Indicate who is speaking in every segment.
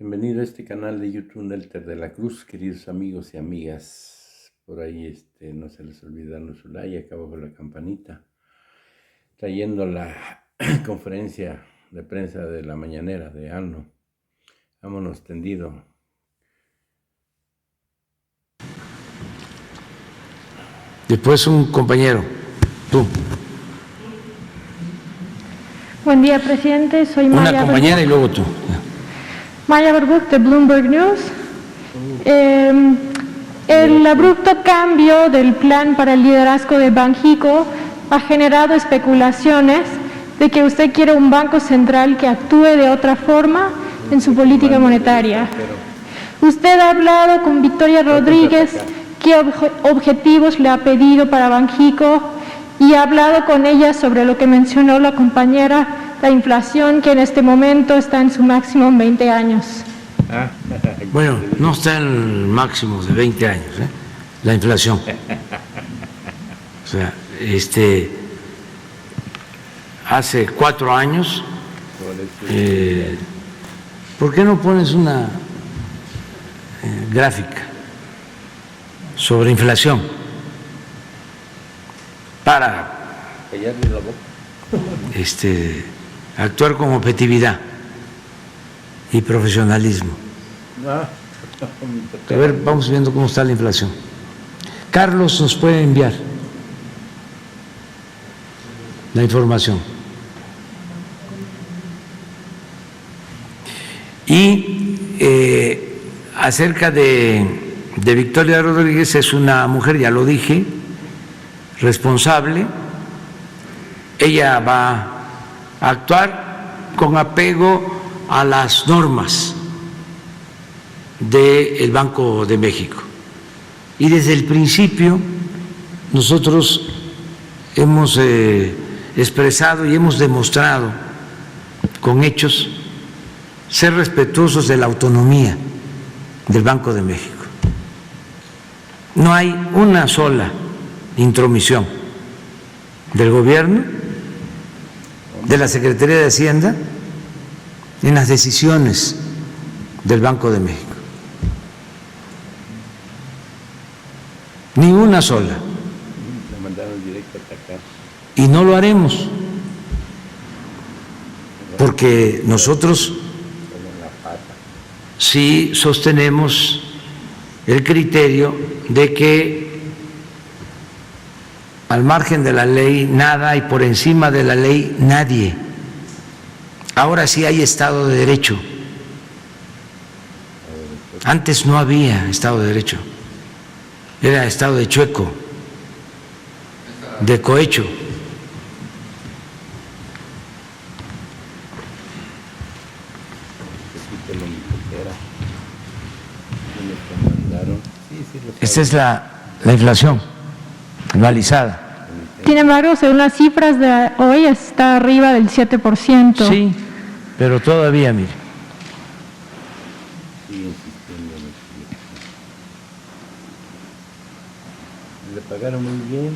Speaker 1: Bienvenido a este canal de YouTube Nelter de la Cruz, queridos amigos y amigas. Por ahí no se les olvide darnos su like, acá abajo la campanita. Trayendo la conferencia de prensa de la mañanera de AMLO. Vámonos tendido.
Speaker 2: Después un compañero, tú.
Speaker 3: Buen día, presidente. Soy Maya
Speaker 2: Una compañera y luego tú.
Speaker 3: Maya Barbuch, de Bloomberg News. El abrupto cambio del plan para el liderazgo de Banxico ha generado especulaciones de que usted quiere un banco central que actúe de otra forma en su política monetaria. Usted ha hablado con Victoria Rodríguez qué objetivos le ha pedido para Banxico y ha hablado con ella sobre lo que mencionó la compañera, la inflación que en este momento está en su máximo en 20 años.
Speaker 2: Bueno, no está en el máximo de 20 años, la inflación. O sea, hace 4 años, ¿por qué no pones una gráfica sobre inflación para actuar con objetividad y profesionalismo? A ver, vamos viendo cómo está la inflación. Carlos nos puede enviar la información. Y acerca de Victoria Rodríguez, es una mujer, ya lo dije, responsable. Ella va a actuar con apego a las normas del Banco de México. Y desde el principio nosotros hemos expresado y hemos demostrado con hechos ser respetuosos de la autonomía del Banco de México. No hay una sola intromisión del gobierno, de la Secretaría de Hacienda, en las decisiones del Banco de México. Ni una sola.
Speaker 1: La mandaron directo a atacar.
Speaker 2: Y no lo haremos, porque nosotros sí sostenemos el criterio de que al margen de la ley nada y por encima de la ley nadie. Ahora sí hay Estado de Derecho. Antes no había Estado de Derecho. Era Estado de chueco, de cohecho. Esta es la inflación anualizada.
Speaker 3: Sin embargo, según las cifras de hoy, está arriba del 7%.
Speaker 2: Sí, pero todavía, mire.
Speaker 1: Le pagaron muy bien.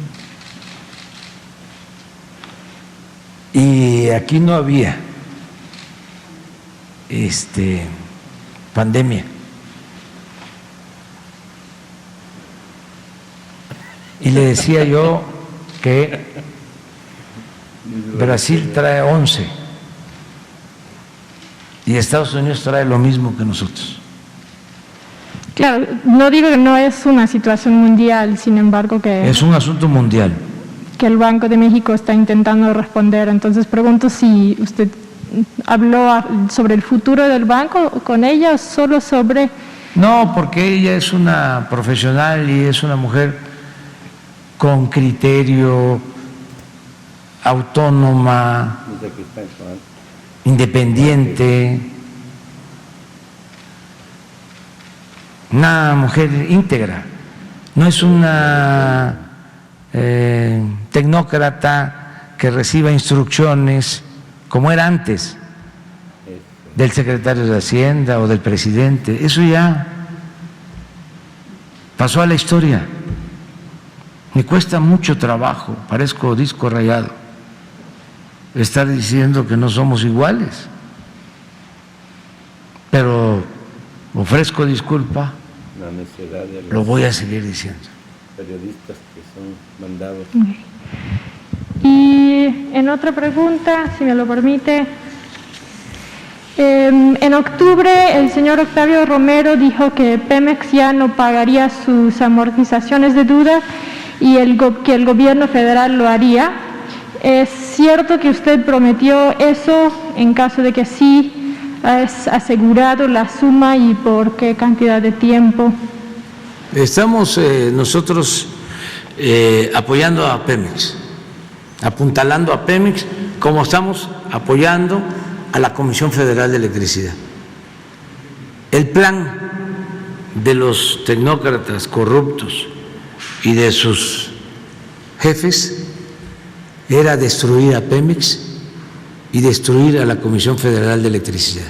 Speaker 2: Y aquí no había pandemia. Y le decía yo que Brasil trae 11 y Estados Unidos trae lo mismo que nosotros.
Speaker 3: Claro, no digo que no es una situación mundial, sin embargo que
Speaker 2: es un asunto mundial
Speaker 3: que el Banco de México está intentando responder. Entonces pregunto si usted habló sobre el futuro del banco con ella o solo sobre...
Speaker 2: No, porque ella es una profesional y es una mujer con criterio, autónoma, independiente, una mujer íntegra. No es una tecnócrata que reciba instrucciones como era antes del secretario de Hacienda o del presidente. Eso ya pasó a la historia. Me cuesta mucho trabajo, parezco disco rayado, estar diciendo que no somos iguales, pero ofrezco disculpa,
Speaker 1: la necedad de
Speaker 2: lo
Speaker 1: los
Speaker 2: voy a seguir diciendo.
Speaker 1: periodistas que son mandados.
Speaker 3: Y en otra pregunta, si me lo permite, en octubre el señor Octavio Romero dijo que Pemex ya no pagaría sus amortizaciones de deuda y que el gobierno federal lo haría. ¿Es cierto que usted prometió eso? En caso de que sí, ¿has asegurado la suma y por qué cantidad de tiempo?
Speaker 2: Estamos nosotros apoyando a Pemex, apuntalando a Pemex, como estamos apoyando a la Comisión Federal de Electricidad. El plan de los tecnócratas corruptos y de sus jefes era destruir a Pemex y destruir a la Comisión Federal de Electricidad,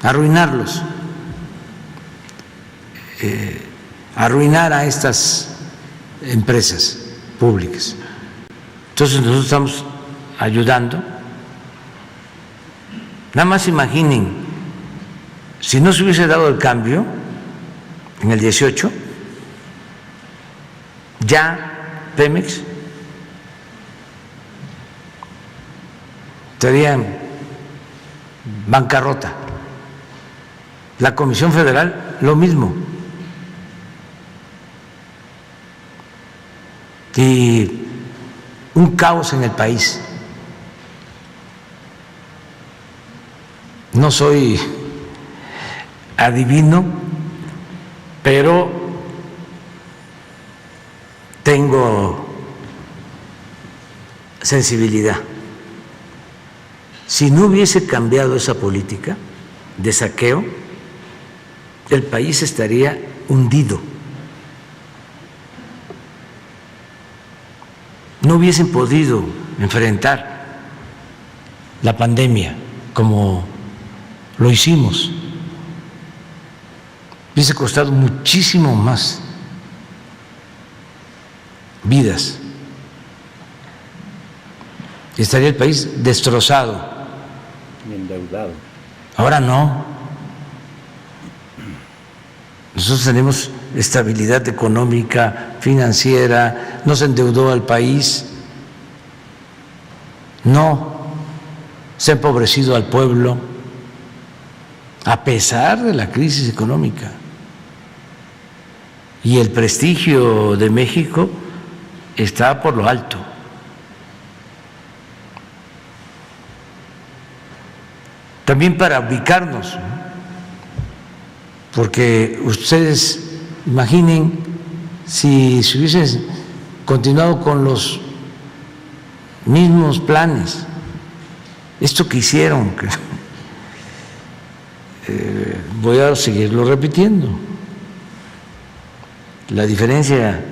Speaker 2: arruinarlos, arruinar a estas empresas públicas. Entonces nosotros estamos ayudando. Nada más imaginen, si no se hubiese dado el cambio en el 18, ya Pemex estaría en bancarrota. La Comisión Federal, lo mismo. Y un caos en el país. No soy adivino, pero tengo sensibilidad. Si no hubiese cambiado esa política de saqueo, el país estaría hundido. No hubiesen podido enfrentar la pandemia como lo hicimos. Hubiese costado muchísimo más vidas. Estaría el país destrozado.
Speaker 1: Y endeudado.
Speaker 2: Ahora no. Nosotros tenemos estabilidad económica, financiera, no se endeudó al país, no se ha empobrecido al pueblo, a pesar de la crisis económica. Y el prestigio de México está por lo alto. También para ubicarnos, porque ustedes imaginen si se hubiesen continuado con los mismos planes, esto que hicieron, voy a seguirlo repitiendo. La diferencia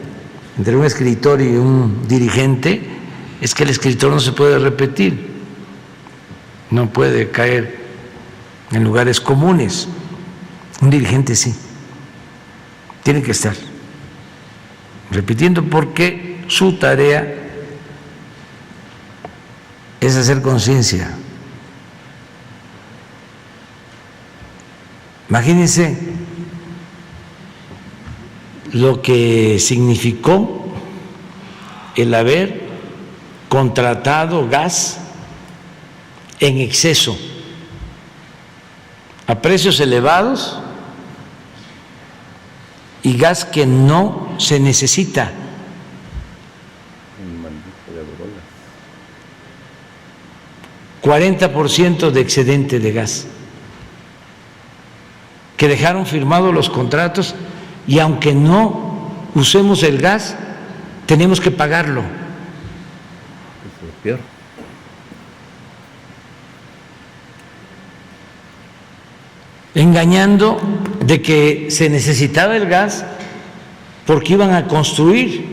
Speaker 2: entre un escritor y un dirigente es que el escritor no se puede repetir, no puede caer en lugares comunes. Un dirigente sí, tiene que estar repitiendo porque su tarea es hacer conciencia. Imagínense lo que significó el haber contratado gas en exceso, a precios elevados y gas que no se necesita.
Speaker 1: Un maldito de bolas.
Speaker 2: 40% de excedente de gas, que dejaron firmados los contratos y aunque no usemos el gas, tenemos que pagarlo.
Speaker 1: Eso es lo peor.
Speaker 2: Engañando de que se necesitaba el gas porque iban a construir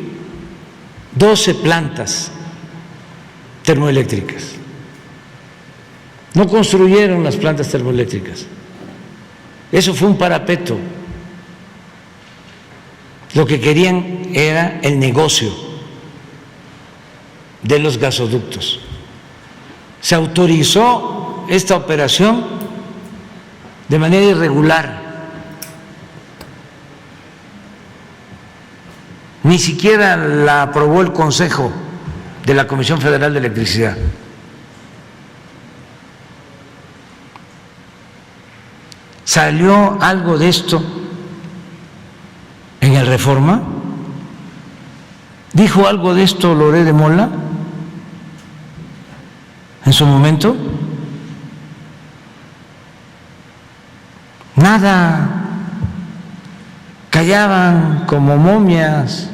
Speaker 2: 12 plantas termoeléctricas. No construyeron las plantas termoeléctricas. Eso fue un parapeto. Lo que querían era el negocio de los gasoductos. Se autorizó esta operación de manera irregular. ni siquiera la aprobó el Consejo de la Comisión Federal de Electricidad. ¿Salió algo de esto en el Reforma? ¿Dijo algo de esto Loré de Mola en su momento? Nada. Callaban como momias.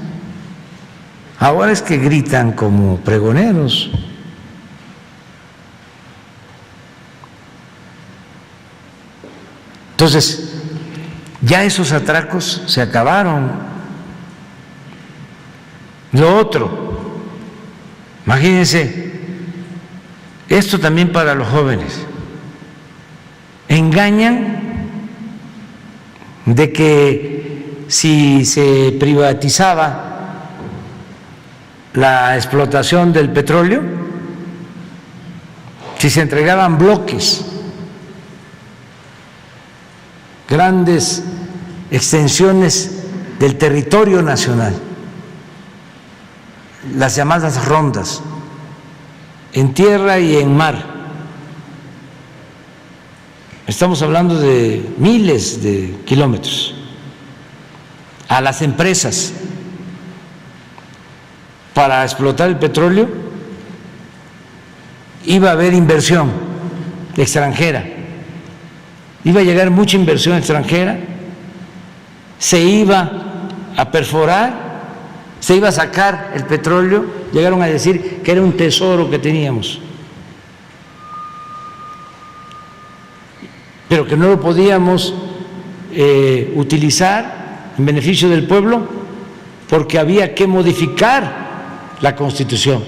Speaker 2: Ahora es que gritan como pregoneros. Entonces, ya esos atracos se acabaron. Lo otro, imagínense, esto también para los jóvenes, engañan de que si se privatizaba la explotación del petróleo, si se entregaban bloques, grandes extensiones del territorio nacional, las llamadas rondas, en tierra y en mar. Estamos hablando de miles de kilómetros. A las empresas para explotar el petróleo iba a haber inversión extranjera, iba a llegar mucha inversión extranjera, se iba a perforar, se iba a sacar el petróleo, llegaron a decir que era un tesoro que teníamos, pero que no lo podíamos utilizar en beneficio del pueblo porque había que modificar la Constitución,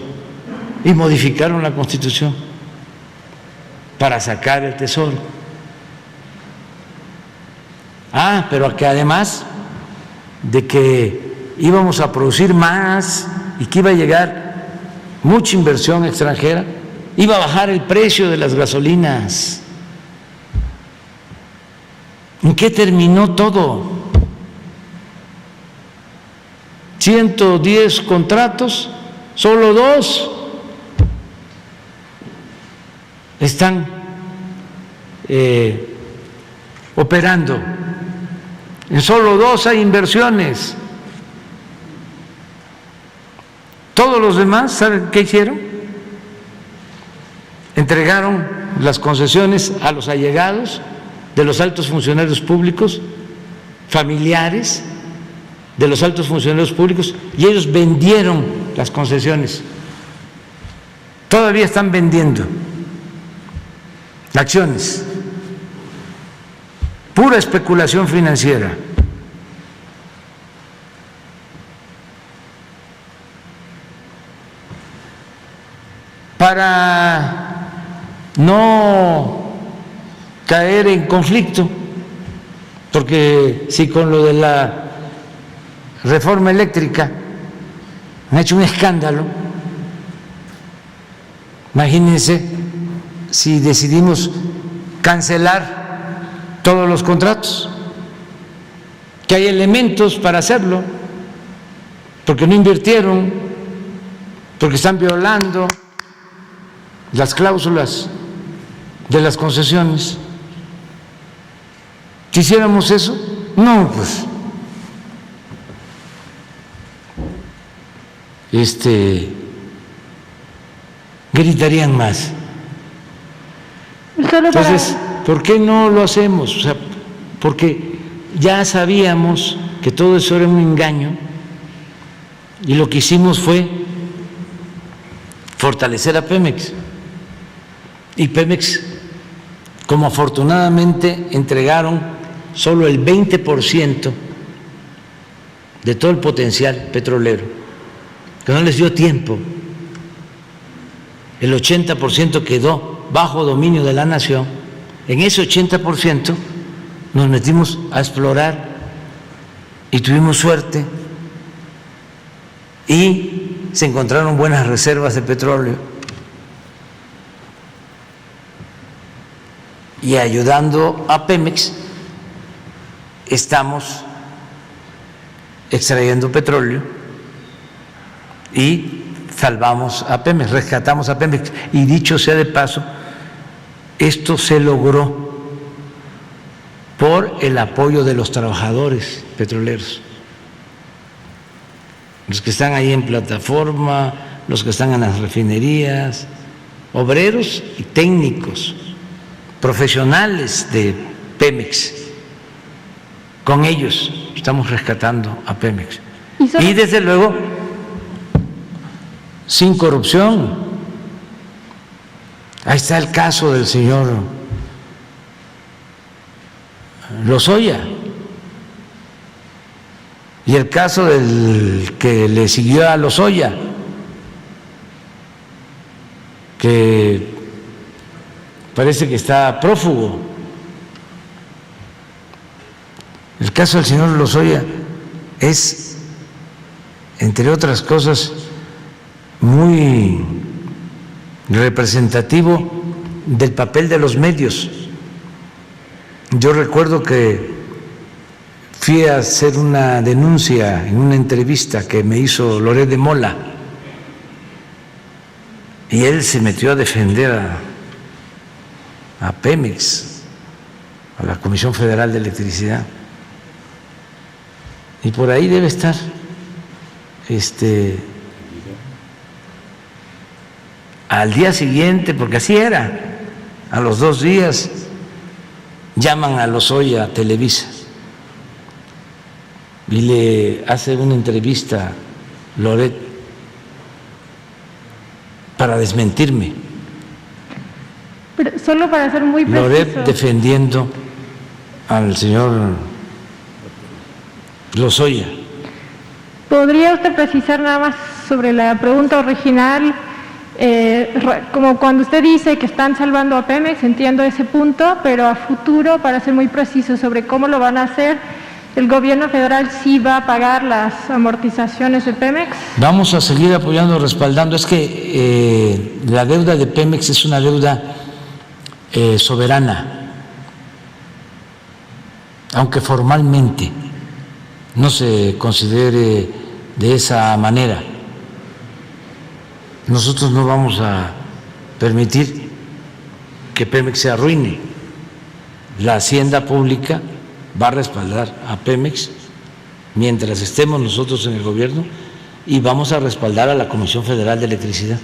Speaker 2: y modificaron la Constitución para sacar el tesoro. Pero que además de que íbamos a producir más y que iba a llegar mucha inversión extranjera, iba a bajar el precio de las gasolinas. ¿En qué terminó todo? 110 contratos, solo 2 están operando. En solo 2 hay inversiones. Todos los demás, ¿saben qué hicieron? Entregaron las concesiones a los allegados de los altos funcionarios públicos, familiares de los altos funcionarios públicos, y ellos vendieron las concesiones. Todavía están vendiendo acciones. Pura especulación financiera. Para no caer en conflicto, porque si con lo de la reforma eléctrica han hecho un escándalo, imagínense si decidimos cancelar todos los contratos, que hay elementos para hacerlo, porque no invirtieron, porque están violando las cláusulas de las concesiones. ¿Quisiéramos eso? No, pues gritarían más. Entonces, ¿por qué no lo hacemos? O sea, porque ya sabíamos que todo eso era un engaño, y lo que hicimos fue fortalecer a Pemex. Y Pemex, como afortunadamente entregaron solo el 20% de todo el potencial petrolero, que no les dio tiempo, el 80% quedó bajo dominio de la nación. En ese 80% nos metimos a explorar y tuvimos suerte, y se encontraron buenas reservas de petróleo. Y ayudando a Pemex estamos extrayendo petróleo y salvamos a Pemex, rescatamos a Pemex. Y dicho sea de paso, esto se logró por el apoyo de los trabajadores petroleros, los que están ahí en plataforma, los que están en las refinerías, obreros y técnicos, profesionales de Pemex. Con ellos estamos rescatando a Pemex. Y desde luego, sin corrupción. Ahí está el caso del señor Lozoya y el caso del que le siguió a Lozoya, que parece que está prófugo. El caso del señor Lozoya es, entre otras cosas, muy representativo del papel de los medios. Yo recuerdo que fui a hacer una denuncia en una entrevista que me hizo Loret de Mola y él se metió a defender a Pemex, a la Comisión Federal de Electricidad, y por ahí debe estar al día siguiente, porque así era, a los 2 días llaman a Lozoya a Televisa y le hace una entrevista Loret para desmentirme.
Speaker 3: Pero solo para ser muy preciso.
Speaker 2: Loret defendiendo al señor Lozoya.
Speaker 3: ¿Podría usted precisar nada más sobre la pregunta original? Como cuando usted dice que están salvando a Pemex, entiendo ese punto, pero a futuro, para ser muy preciso sobre cómo lo van a hacer, ¿el gobierno federal sí va a pagar las amortizaciones de Pemex?
Speaker 2: Vamos a seguir apoyando, respaldando. Es que la deuda de Pemex es una deuda soberana, aunque formalmente no se considere de esa manera. Nosotros no vamos a permitir que Pemex se arruine. La hacienda pública va a respaldar a Pemex mientras estemos nosotros en el gobierno y vamos a respaldar a la Comisión Federal de Electricidad.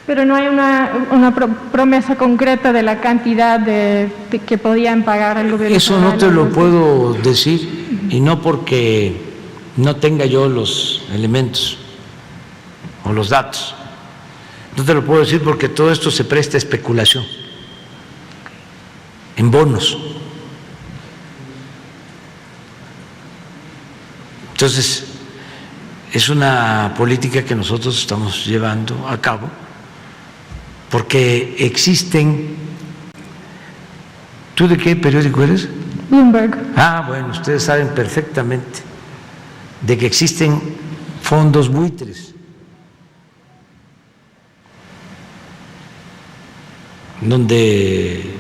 Speaker 3: Pero no hay una promesa concreta de la cantidad de que podían pagar al gobierno.
Speaker 2: Eso no te lo puedo decir, y no porque no tenga yo los elementos o los datos. No te lo puedo decir porque todo esto se presta a especulación en bonos. Entonces, es una política que nosotros estamos llevando a cabo porque existen. ¿Tú de qué periódico eres?
Speaker 3: Bloomberg.
Speaker 2: Ah, bueno, ustedes saben perfectamente de que existen fondos buitres donde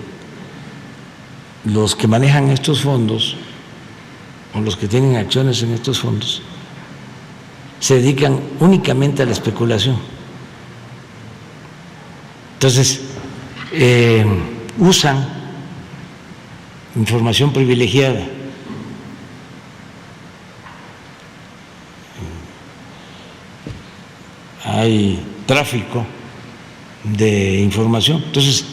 Speaker 2: los que manejan estos fondos o los que tienen acciones en estos fondos se dedican únicamente a la especulación. Entonces, usan información privilegiada. Hay tráfico de información, entonces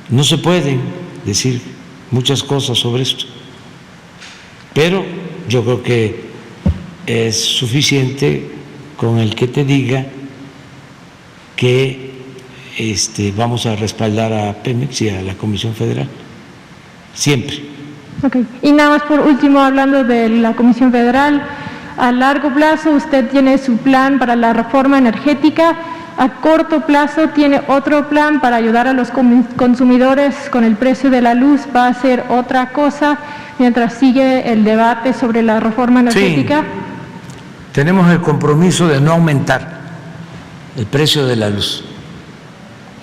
Speaker 2: no se pueden decir muchas cosas sobre esto, pero yo creo que es suficiente con el que te diga que vamos a respaldar a Pemex y a la Comisión Federal, siempre.
Speaker 3: Okay. Y nada más por último, hablando de la Comisión Federal, a largo plazo usted tiene su plan para la reforma energética, a corto plazo tiene otro plan para ayudar a los consumidores con el precio de la luz, va a hacer otra cosa mientras sigue el debate sobre la reforma energética.
Speaker 2: Sí, tenemos el compromiso de no aumentar el precio de la luz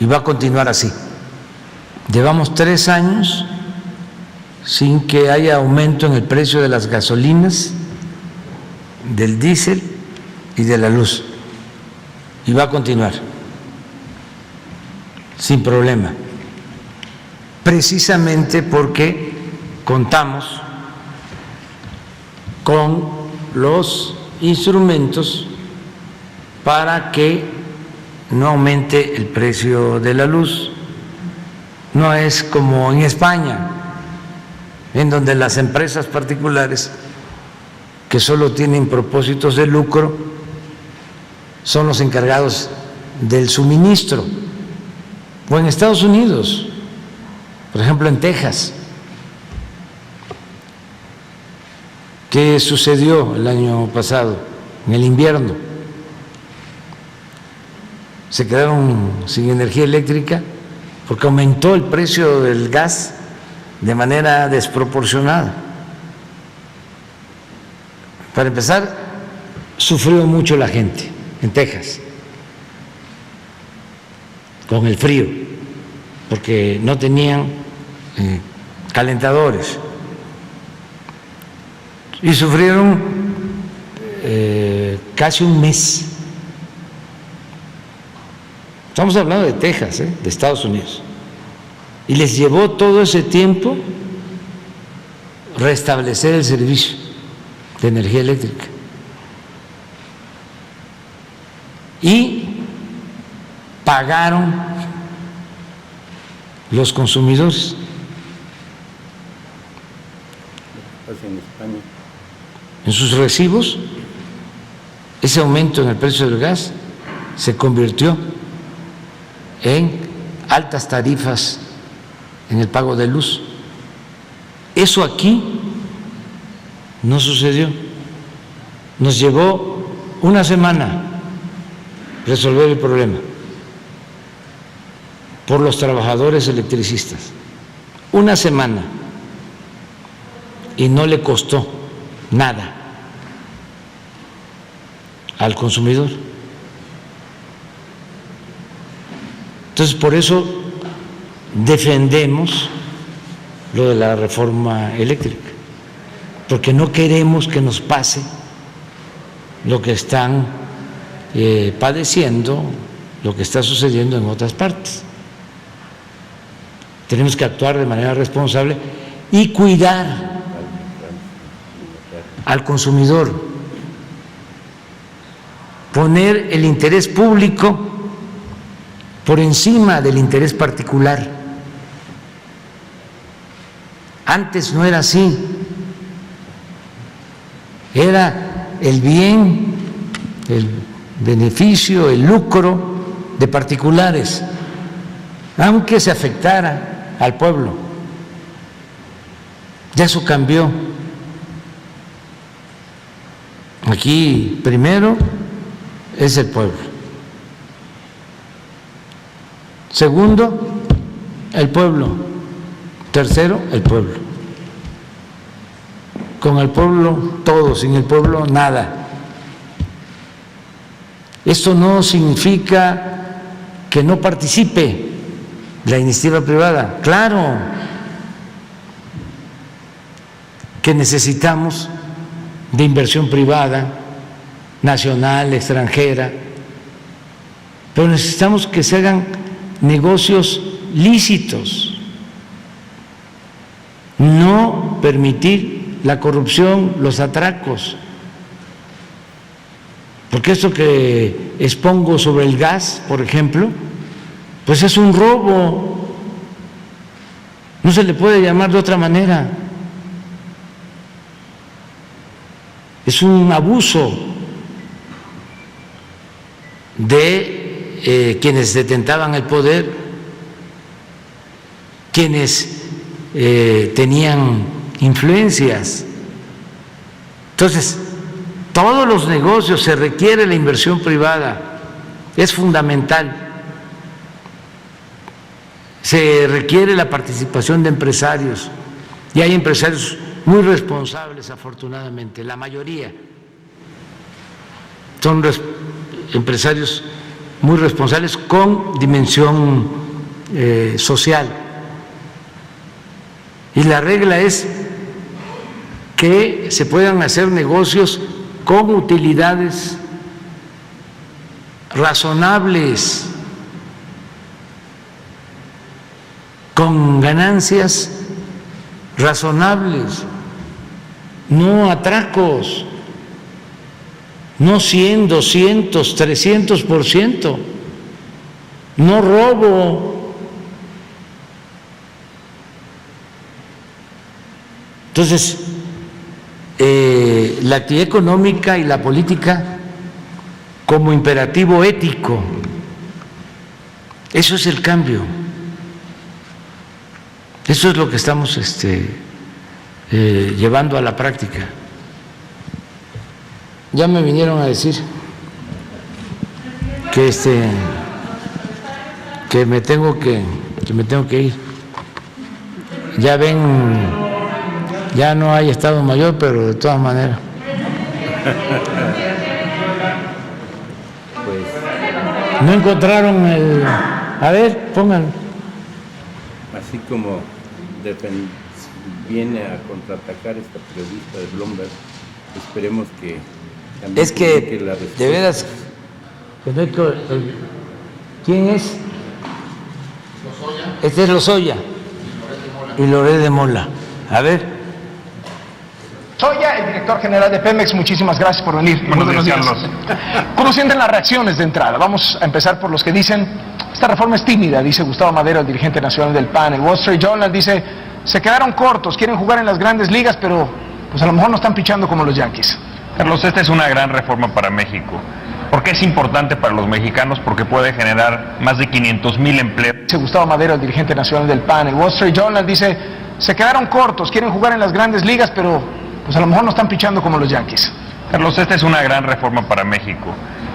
Speaker 2: y va a continuar así. Llevamos 3 años sin que haya aumento en el precio de las gasolinas del diésel y de la luz. Y va a continuar sin problema, precisamente porque contamos con los instrumentos para que no aumente el precio de la luz. No es como en España, en donde las empresas particulares que solo tienen propósitos de lucro son los encargados del suministro, o en Estados Unidos, por ejemplo en Texas. ¿Qué sucedió el año pasado, en el invierno? Se quedaron sin energía eléctrica porque aumentó el precio del gas de manera desproporcionada. Para empezar, sufrió mucho la gente en Texas con el frío, porque no tenían calentadores y sufrieron casi un mes. Estamos hablando de Texas, de Estados Unidos, y les llevó todo ese tiempo restablecer el servicio de energía eléctrica. Y pagaron los consumidores.
Speaker 1: ¿Qué pasa en España?
Speaker 2: En sus recibos, ese aumento en el precio del gas se convirtió en altas tarifas en el pago de luz. Eso aquí no sucedió. Nos llevó una semana resolver el problema por los trabajadores electricistas. Una semana. Y no le costó nada al consumidor. Entonces, por eso defendemos lo de la reforma eléctrica, porque no queremos que nos pase lo que están padeciendo, lo que está sucediendo en otras partes. Tenemos que actuar de manera responsable y cuidar al consumidor, poner el interés público por encima del interés particular. Antes no era así, era el bien, el beneficio, el lucro de particulares, aunque se afectara al pueblo. Ya eso cambió. Aquí primero es el pueblo. Segundo, el pueblo. Tercero, el pueblo. Con el pueblo todo, sin el pueblo nada. Esto no significa que no participe la iniciativa privada. Claro que necesitamos de inversión privada, nacional, extranjera, pero necesitamos que se hagan negocios lícitos, no permitir la corrupción, los atracos, porque esto que expongo sobre el gas, por ejemplo, pues es un robo, no se le puede llamar de otra manera, es un abuso de quienes detentaban el poder, quienes tenían influencias. Entonces, todos los negocios se requiere la inversión privada, es fundamental. Se requiere la participación de empresarios, y hay empresarios muy responsables, afortunadamente, la mayoría son empresarios muy responsables con dimensión social. Y la regla es que se puedan hacer negocios con utilidades razonables, con ganancias razonables, no atracos, no 100, 200, 300%, no robo. Entonces, la actividad económica y la política como imperativo ético, eso es el cambio. Eso es lo que estamos llevando a la práctica. Ya me vinieron a decir que me tengo que ir. Ya ven, ya no hay Estado Mayor, pero de todas maneras.
Speaker 1: Pues,
Speaker 2: no encontraron el. A ver, pónganlo.
Speaker 1: así como viene a contraatacar esta periodista de Bloomberg, esperemos que también
Speaker 2: Es que,
Speaker 1: publique la respuesta.
Speaker 2: de veras, ¿quién es? Lozoya. Este es Lozoya. Y Loret de Mola. A ver.
Speaker 4: Lozoya, el director general de Pemex, muchísimas gracias por venir.
Speaker 5: Buenos días, Carlos.
Speaker 4: ¿Cómo sienten las reacciones de entrada? Vamos a empezar por los que dicen, esta reforma es tímida, dice Gustavo Madero, el dirigente nacional del PAN. El Wall Street Journal dice, se quedaron cortos, quieren jugar en las grandes ligas, pero pues a lo mejor no están pichando como los Yankees.
Speaker 5: Carlos, esta es una gran reforma para México. ¿Por qué es importante para los mexicanos? Porque puede generar más de 500,000 empleos.
Speaker 4: Dice Gustavo Madero, el dirigente nacional del PAN. El Wall Street Journal dice, se quedaron cortos, quieren jugar en las grandes ligas, pero pues a lo mejor no están pichando como los Yankees.
Speaker 5: Carlos, esta es una gran reforma para México.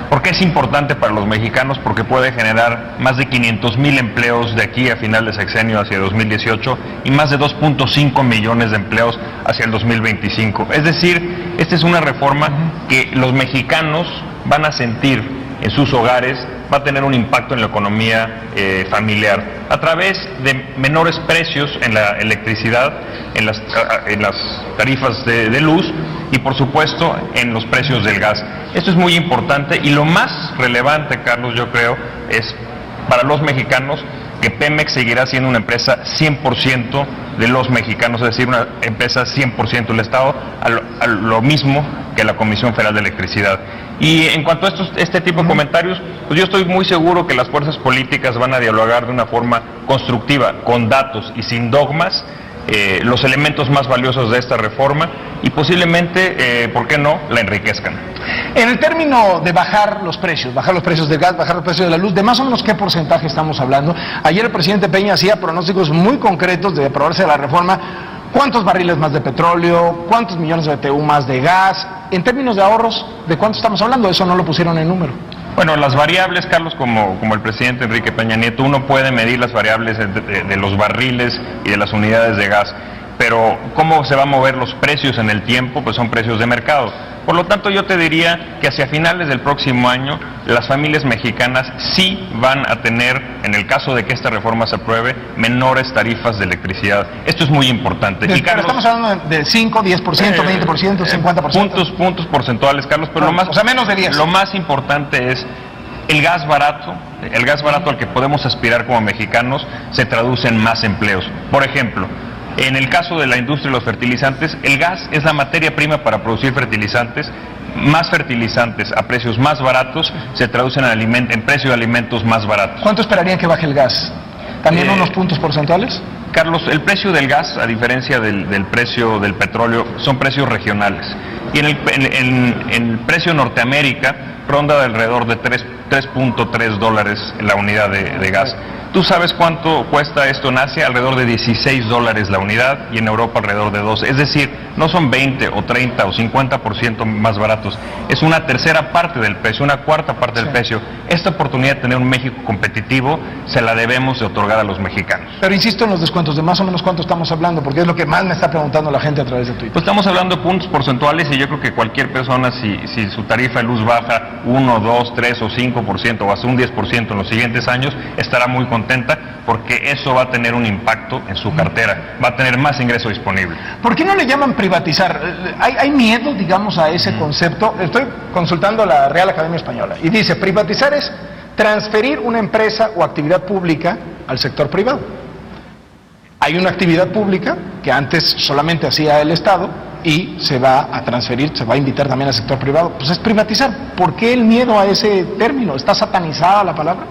Speaker 5: ¿Por qué es importante para los mexicanos? Porque puede generar más de 500,000 empleos de aquí a final de sexenio hacia 2018 y más de 2.5 millones de empleos hacia el 2025. Es decir, esta es una reforma que los mexicanos van a sentir en sus hogares, va a tener un impacto en la economía familiar a través de menores precios en la electricidad, en las tarifas de luz y por supuesto en los precios del gas. Esto es muy importante y lo más relevante, Carlos, yo creo, es para los mexicanos que Pemex seguirá siendo una empresa 100% de los mexicanos, es decir, una empresa 100% del Estado, a lo mismo que la Comisión Federal de Electricidad. Y en cuanto a este tipo de comentarios, pues yo estoy muy seguro que las fuerzas políticas van a dialogar de una forma constructiva, con datos y sin dogmas, los elementos más valiosos de esta reforma y posiblemente, ¿por qué no?, la enriquezcan.
Speaker 4: En el término de bajar los precios del gas, bajar los precios de la luz, ¿de más o menos qué porcentaje estamos hablando? Ayer el presidente Peña hacía pronósticos muy concretos de aprobarse la reforma. ¿Cuántos barriles más de petróleo? ¿Cuántos millones de BTU más de gas? En términos de ahorros, ¿de cuánto estamos hablando? Eso no lo pusieron en número.
Speaker 5: Bueno, las variables, Carlos, como el presidente Enrique Peña Nieto, uno puede medir las variables de los barriles y de las unidades de gas, pero ¿cómo se van a mover los precios en el tiempo? Pues son precios de mercado. Por lo tanto, yo te diría que hacia finales del próximo año, las familias mexicanas sí van a tener, en el caso de que esta reforma se apruebe, menores tarifas de electricidad. Esto es muy importante.
Speaker 4: Y Carlos, estamos hablando de 5, 10%, 20%, 50%.
Speaker 5: Puntos porcentuales, Carlos, pero
Speaker 4: o sea, menos de 10.
Speaker 5: Lo más importante es el gas barato al que podemos aspirar como mexicanos se traduce en más empleos. Por ejemplo, en el caso de la industria de los fertilizantes, el gas es la materia prima para producir fertilizantes. Más fertilizantes a precios más baratos se traducen en precio de alimentos más baratos.
Speaker 4: ¿Cuánto esperarían que baje el gas? ¿También unos puntos porcentuales?
Speaker 5: Carlos, el precio del gas, a diferencia del precio del petróleo, son precios regionales. Y en el precio Norteamérica ronda de alrededor de $3.3 la unidad de gas. ¿Tú sabes cuánto cuesta esto en Asia? Alrededor de $16 la unidad y en Europa alrededor de 12. Es decir, no son 20 o 30 o 50% más baratos. Es una tercera parte del precio, una cuarta parte del precio. Esta oportunidad de tener un México competitivo se la debemos de otorgar a los mexicanos.
Speaker 4: Pero insisto en los descuentos, de más o menos cuánto estamos hablando, porque es lo que más me está preguntando la gente a través de Twitter.
Speaker 5: Pues estamos hablando de puntos porcentuales y yo creo que cualquier persona, si su tarifa de luz baja 1, 2, 3 o 5% o hasta un 10% en los siguientes años, estará muy contento. contenta, porque eso va a tener un impacto en su cartera, va a tener más ingreso disponible.
Speaker 4: ¿Por qué no le llaman privatizar? ¿Hay miedo, digamos, a ese concepto? Estoy consultando la Real Academia Española y dice, privatizar es transferir una empresa o actividad pública al sector privado. Hay una actividad pública que antes solamente hacía el Estado y se va a transferir, se va a invitar también al sector privado. Pues es privatizar. ¿Por qué el miedo a ese término? ¿Está satanizada la palabra?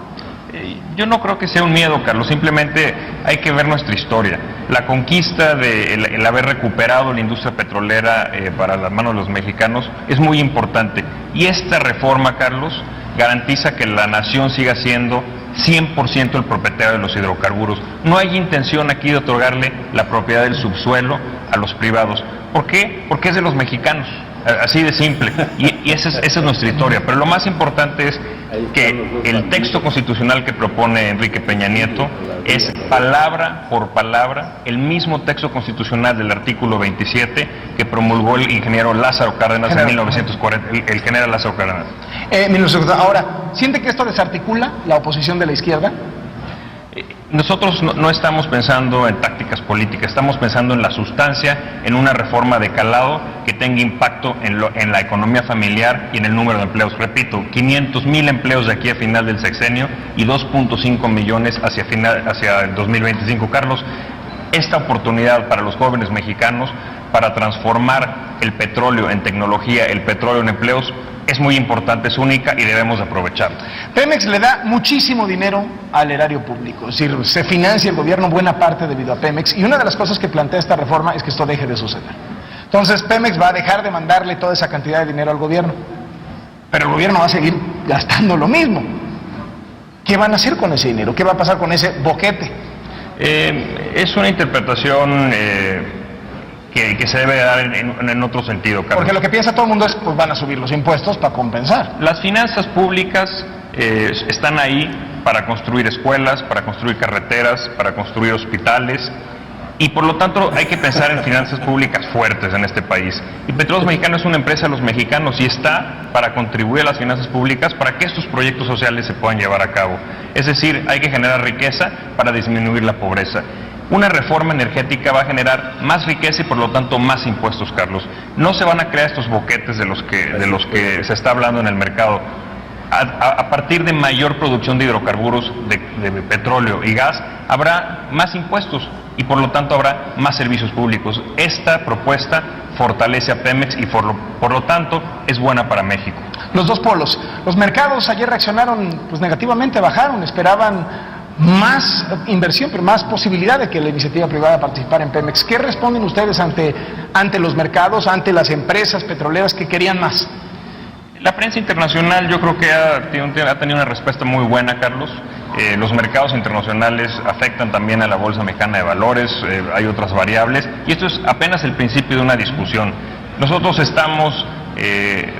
Speaker 5: Yo no creo que sea un miedo, Carlos, simplemente hay que ver nuestra historia. La conquista de el haber recuperado la industria petrolera para las manos de los mexicanos es muy importante. Y esta reforma, Carlos, garantiza que la nación siga siendo 100% el propietario de los hidrocarburos. No hay intención aquí de otorgarle la propiedad del subsuelo a los privados. ¿Por qué? Porque es de los mexicanos. Así de simple, y esa es nuestra historia. Pero lo más importante es que el texto constitucional que propone Enrique Peña Nieto es palabra por palabra el mismo texto constitucional del artículo 27 que promulgó el ingeniero Lázaro Cárdenas en 1940, el general Lázaro Cárdenas.
Speaker 4: Ahora, ¿siente que esto desarticula la oposición de la izquierda?
Speaker 5: Nosotros no estamos pensando en tácticas políticas, estamos pensando en la sustancia, en una reforma de calado que tenga impacto en la economía familiar y en el número de empleos. Repito, 500,000 empleos de aquí a final del sexenio y 2.5 millones hacia el 2025. Carlos, esta oportunidad para los jóvenes mexicanos para transformar el petróleo en tecnología, el petróleo en empleos, es muy importante, es única y debemos aprovecharla.
Speaker 4: Pemex le da muchísimo dinero al erario público, es decir, se financia el gobierno buena parte debido a Pemex, y una de las cosas que plantea esta reforma es que esto deje de suceder. Entonces Pemex va a dejar de mandarle toda esa cantidad de dinero al gobierno, pero el gobierno va a seguir gastando lo mismo. ¿Qué van a hacer con ese dinero? ¿Qué va a pasar con ese boquete?
Speaker 5: Es una interpretación que se debe dar en otro sentido, Carlos.
Speaker 4: Porque lo que piensa todo el mundo es, pues van a subir los impuestos para compensar.
Speaker 5: Las finanzas públicas están ahí para construir escuelas, para construir carreteras, para construir hospitales, y por lo tanto hay que pensar en finanzas públicas fuertes en este país. Y Petróleos Mexicanos es una empresa de los mexicanos y está para contribuir a las finanzas públicas para que estos proyectos sociales se puedan llevar a cabo. Es decir, hay que generar riqueza para disminuir la pobreza. Una reforma energética va a generar más riqueza y por lo tanto más impuestos, Carlos. No se van a crear estos boquetes de los que se está hablando en el mercado. A partir de mayor producción de hidrocarburos, de petróleo y gas, habrá más impuestos y por lo tanto habrá más servicios públicos. Esta propuesta fortalece a Pemex y por lo tanto es buena para México.
Speaker 4: Los dos polos. Los mercados ayer reaccionaron pues negativamente, bajaron, esperaban más inversión, pero más posibilidad de que la iniciativa privada participara en Pemex. ¿Qué responden ustedes ante los mercados, ante las empresas petroleras que querían más?
Speaker 5: La prensa internacional yo creo que ha tenido una respuesta muy buena, Carlos. Los mercados internacionales afectan también a la Bolsa Mexicana de Valores, hay otras variables, y esto es apenas el principio de una discusión. Nosotros estamos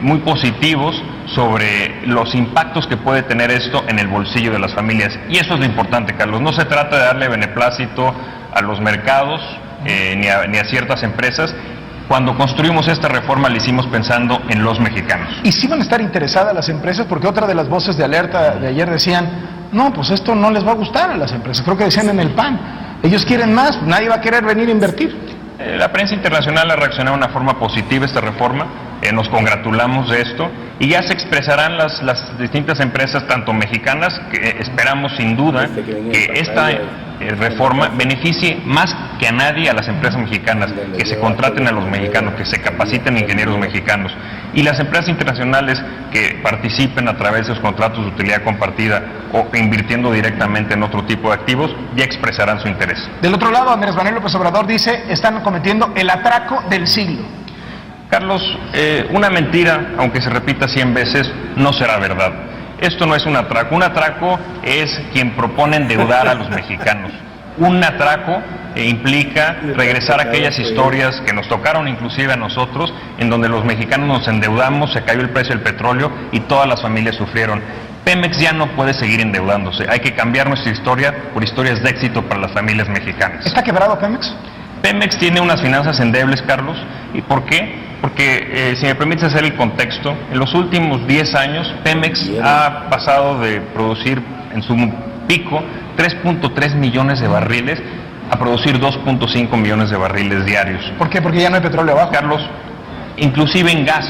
Speaker 5: muy positivos sobre los impactos que puede tener esto en el bolsillo de las familias, y eso es lo importante, Carlos. No se trata de darle beneplácito a los mercados ni a ciertas empresas. Cuando construimos esta reforma la hicimos pensando en los mexicanos.
Speaker 4: ¿Y sí van a estar interesadas las empresas? Porque otra de las voces de alerta de ayer decían, no, pues esto no les va a gustar a las empresas. Creo que decían en el PAN, ellos quieren más, nadie va a querer venir a invertir.
Speaker 5: La prensa internacional ha reaccionado de una forma positiva a esta reforma, nos congratulamos de esto y ya se expresarán las distintas empresas, tanto mexicanas, que esperamos sin duda que esta reforma beneficie más que a nadie a las empresas mexicanas, que se contraten a los mexicanos, que se capaciten ingenieros mexicanos, y las empresas internacionales que participen a través de los contratos de utilidad compartida o invirtiendo directamente en otro tipo de activos, ya expresarán su interés.
Speaker 4: Del otro lado, Andrés Manuel López Obrador dice, están cometiendo el atraco del siglo.
Speaker 5: Carlos, una mentira, aunque se repita 100 veces, no será verdad. Esto no es un atraco. Un atraco es quien propone endeudar a los mexicanos. Un atraco implica regresar a aquellas historias que nos tocaron inclusive a nosotros, en donde los mexicanos nos endeudamos, se cayó el precio del petróleo y todas las familias sufrieron. Pemex ya no puede seguir endeudándose. Hay que cambiar nuestra historia por historias de éxito para las familias mexicanas.
Speaker 4: ¿Está quebrado Pemex?
Speaker 5: Pemex tiene unas finanzas endebles, Carlos. ¿Y por qué? Porque, si me permites hacer el contexto, en los últimos 10 años Pemex ha pasado de producir en su pico 3.3 millones de barriles a producir 2.5 millones de barriles diarios.
Speaker 4: ¿Por qué? Porque ya no hay petróleo abajo.
Speaker 5: Carlos, inclusive en gas.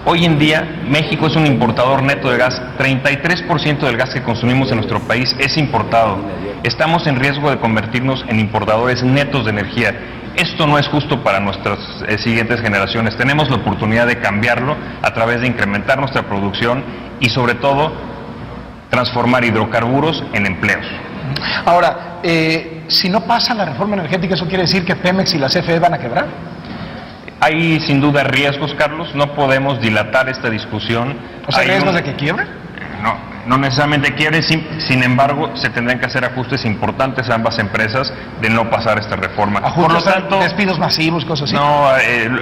Speaker 5: Hoy en día México es un importador neto de gas. 33% del gas que consumimos en nuestro país es importado. Estamos en riesgo de convertirnos en importadores netos de energía. Esto no es justo para nuestras siguientes generaciones. Tenemos la oportunidad de cambiarlo a través de incrementar nuestra producción y sobre todo transformar hidrocarburos en empleos.
Speaker 4: Ahora, si no pasa la reforma energética, ¿eso quiere decir que Pemex y la CFE van a quebrar?
Speaker 5: Hay sin duda riesgos, Carlos, no podemos dilatar esta discusión.
Speaker 4: ¿O sea, riesgos de que quiebren?
Speaker 5: No necesariamente quiebren, sin embargo, se tendrán que hacer ajustes importantes a ambas empresas de no pasar esta reforma.
Speaker 4: Por lo tanto, despidos masivos, cosas así.
Speaker 5: No,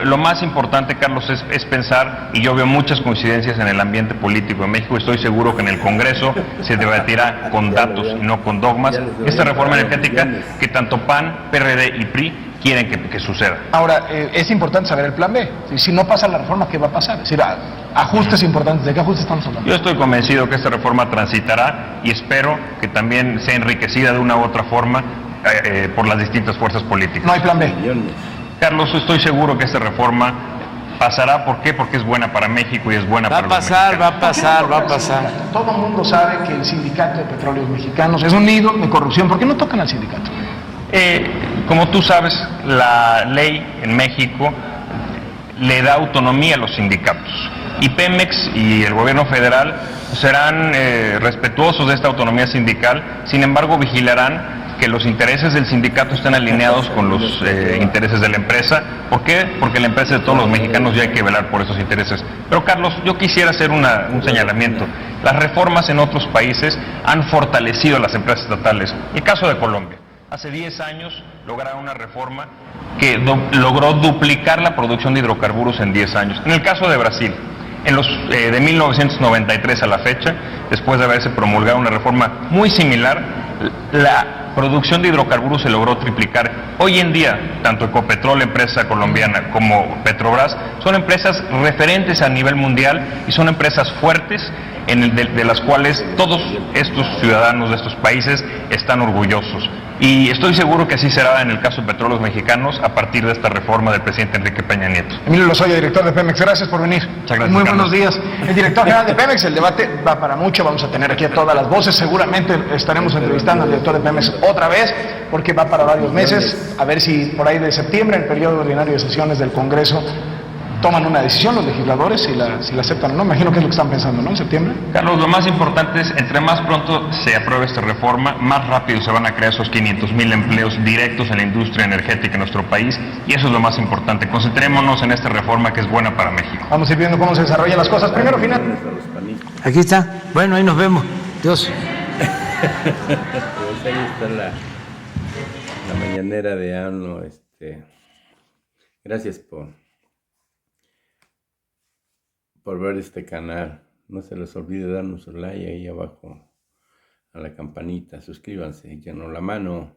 Speaker 5: lo más importante, Carlos, es pensar, y yo veo muchas coincidencias en el ambiente político en México, estoy seguro que en el Congreso se debatirá con datos y no con dogmas esta reforma energética que tanto PAN, PRD y PRI quieren que suceda.
Speaker 4: Ahora, es importante saber el plan B. Si no pasa la reforma, ¿qué va a pasar? Es decir, ajustes importantes. ¿De qué ajustes estamos hablando?
Speaker 5: Yo estoy convencido que esta reforma transitará y espero que también sea enriquecida de una u otra forma por las distintas fuerzas políticas.
Speaker 4: No hay plan B.
Speaker 5: Carlos, estoy seguro que esta reforma pasará. ¿Por qué? Porque es buena para México y es buena para los mexicanos.
Speaker 2: Va a pasar.
Speaker 4: Todo el mundo sabe que el Sindicato de Petróleos Mexicanos es un nido de corrupción. ¿Por qué no tocan al sindicato?
Speaker 5: Como tú sabes, la ley en México le da autonomía a los sindicatos y Pemex y el gobierno federal serán respetuosos de esta autonomía sindical, sin embargo vigilarán que los intereses del sindicato estén alineados con los intereses de la empresa. ¿Por qué? Porque la empresa es de todos los mexicanos y hay que velar por esos intereses. Pero Carlos, yo quisiera hacer un señalamiento. Las reformas en otros países han fortalecido a las empresas estatales. El caso de Colombia. Hace 10 años lograron una reforma que logró duplicar la producción de hidrocarburos en 10 años. En el caso de Brasil, de 1993 a la fecha, después de haberse promulgado una reforma muy similar, la producción de hidrocarburos se logró triplicar. Hoy en día, tanto Ecopetrol, empresa colombiana, como Petrobras, son empresas referentes a nivel mundial y son empresas fuertes de las cuales todos estos ciudadanos de estos países están orgullosos. Y estoy seguro que así será en el caso de Petróleos Mexicanos a partir de esta reforma del presidente Enrique Peña Nieto.
Speaker 4: Emilio Lozoya, director de Pemex, gracias por venir.
Speaker 5: Muchas gracias,
Speaker 4: muy
Speaker 5: Carlos.
Speaker 4: buenos días. El director general de Pemex, el debate va para mucho, vamos a tener aquí a todas las voces, seguramente estaremos entrevistando al director de Pemex otra vez, porque va para varios meses, a ver si por ahí de septiembre, en el periodo ordinario de sesiones del Congreso, toman una decisión los legisladores, si la aceptan o no. Imagino que es lo que están pensando, ¿no? En septiembre.
Speaker 5: Carlos, lo más importante es, entre más pronto se apruebe esta reforma, más rápido se van a crear esos 500,000 empleos directos en la industria energética en nuestro país, y eso es lo más importante. Concentrémonos en esta reforma que es buena para México.
Speaker 4: Vamos a ir viendo cómo se desarrollan las cosas. Primero, final.
Speaker 2: Aquí está. Bueno, ahí nos vemos. Dios.
Speaker 1: Pues ahí está la mañanera de AMLO. Gracias por ver este canal. No se les olvide darnos un like ahí abajo a la campanita. Suscríbanse, échenos la mano.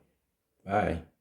Speaker 1: Bye.